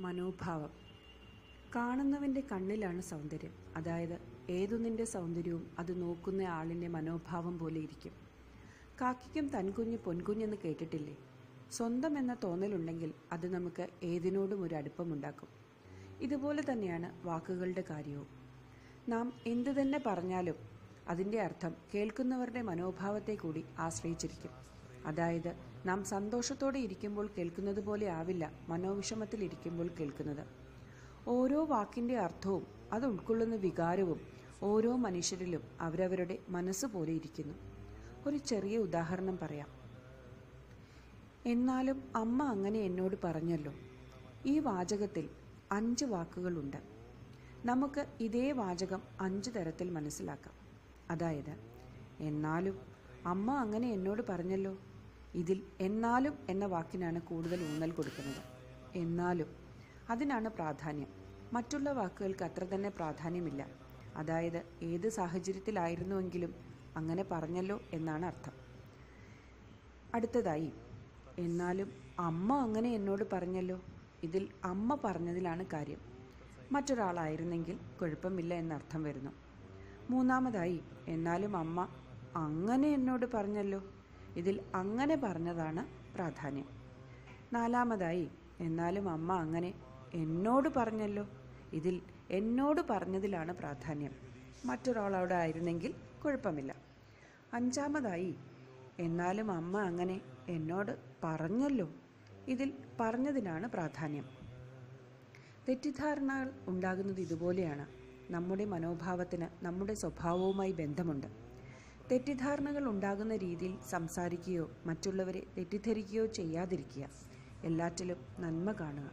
മനോഭാവം. കാണുന്നവൻ്റെ കണ്ണിലാണ് സൗന്ദര്യം. അതായത് ഏതൊന്നിൻ്റെ സൗന്ദര്യവും അത് നോക്കുന്ന ആളിൻ്റെ മനോഭാവം പോലെ ഇരിക്കും. കാക്കിക്കും തൻകുഞ്ഞ് പൊൻകുഞ്ഞെന്ന് കേട്ടിട്ടില്ലേ? സ്വന്തം എന്ന തോന്നലുണ്ടെങ്കിൽ അത് നമുക്ക് ഏതിനോടും ഒരു അടുപ്പമുണ്ടാക്കും. ഇതുപോലെ തന്നെയാണ് വാക്കുകളുടെ കാര്യവും. നാം എന്തു തന്നെ പറഞ്ഞാലും അതിൻ്റെ അർത്ഥം കേൾക്കുന്നവരുടെ മനോഭാവത്തെ കൂടി ആശ്രയിച്ചിരിക്കും. അതായത് നാം സന്തോഷത്തോടെ ഇരിക്കുമ്പോൾ കേൾക്കുന്നത് പോലെ ആവില്ല മനോവിഷമത്തിൽ ഇരിക്കുമ്പോൾ കേൾക്കുന്നത്. ഓരോ വാക്കിൻ്റെ അർത്ഥവും അത് ഉൾക്കൊള്ളുന്ന വികാരവും ഓരോ മനുഷ്യരിലും അവരവരുടെ മനസ്സ് പോലെ ഇരിക്കുന്നു. ഒരു ചെറിയ ഉദാഹരണം പറയാം. എന്നാലും അമ്മ അങ്ങനെ എന്നോട് പറഞ്ഞല്ലോ. ഈ വാചകത്തിൽ 5 വാക്കുകളുണ്ട്. നമുക്ക് ഇതേ വാചകം 5 തരത്തിൽ മനസ്സിലാക്കാം. അതായത് എന്നാലും അമ്മ അങ്ങനെ എന്നോട് പറഞ്ഞല്ലോ. ഇതിൽ എന്നാലും എന്ന വാക്കിനാണ് കൂടുതൽ ഊന്നൽ കൊടുക്കുന്നത്. എന്നാലും അതിനാണ് പ്രാധാന്യം. മറ്റുള്ള വാക്കുകൾക്ക് അത്ര തന്നെ പ്രാധാന്യമില്ല. അതായത് ഏത് സാഹചര്യത്തിലായിരുന്നുവെങ്കിലും അങ്ങനെ പറഞ്ഞല്ലോ എന്നാണ് അർത്ഥം. അടുത്തതായി എന്നാലും അമ്മ അങ്ങനെ എന്നോട് പറഞ്ഞല്ലോ. ഇതിൽ അമ്മ പറഞ്ഞതിലാണ് കാര്യം. മറ്റൊരാളായിരുന്നെങ്കിൽ കുഴപ്പമില്ല എന്നർത്ഥം വരുന്നു. മൂന്നാമതായി എന്നാലും അമ്മ അങ്ങനെ എന്നോട് പറഞ്ഞല്ലോ. ഇതിൽ അങ്ങനെ പറഞ്ഞതാണ് പ്രാധാന്യം. നാലാമതായി എന്നാലും അമ്മ അങ്ങനെ എന്നോട് പറഞ്ഞല്ലോ. ഇതിൽ എന്നോട് പറഞ്ഞതിലാണ് പ്രാധാന്യം. മറ്റൊരാളോട് ആയിരുന്നെങ്കിൽ കുഴപ്പമില്ല. അഞ്ചാമതായി എന്നാലും അമ്മ അങ്ങനെ എന്നോട് പറഞ്ഞല്ലോ. ഇതിൽ പറഞ്ഞതിനാണ് പ്രാധാന്യം. തെറ്റിദ്ധാരണകൾ ഉണ്ടാകുന്നത് ഇതുപോലെയാണ്. നമ്മുടെ മനോഭാവത്തിന് നമ്മുടെ സ്വഭാവവുമായി ബന്ധമുണ്ട്. തെറ്റിദ്ധാരണകൾ ഉണ്ടാകുന്ന രീതിയിൽ സംസാരിക്കുകയോ മറ്റുള്ളവരെ തെറ്റിദ്ധരിക്കുകയോ ചെയ്യാതിരിക്കുക. എല്ലാറ്റിലും നന്മ കാണുക.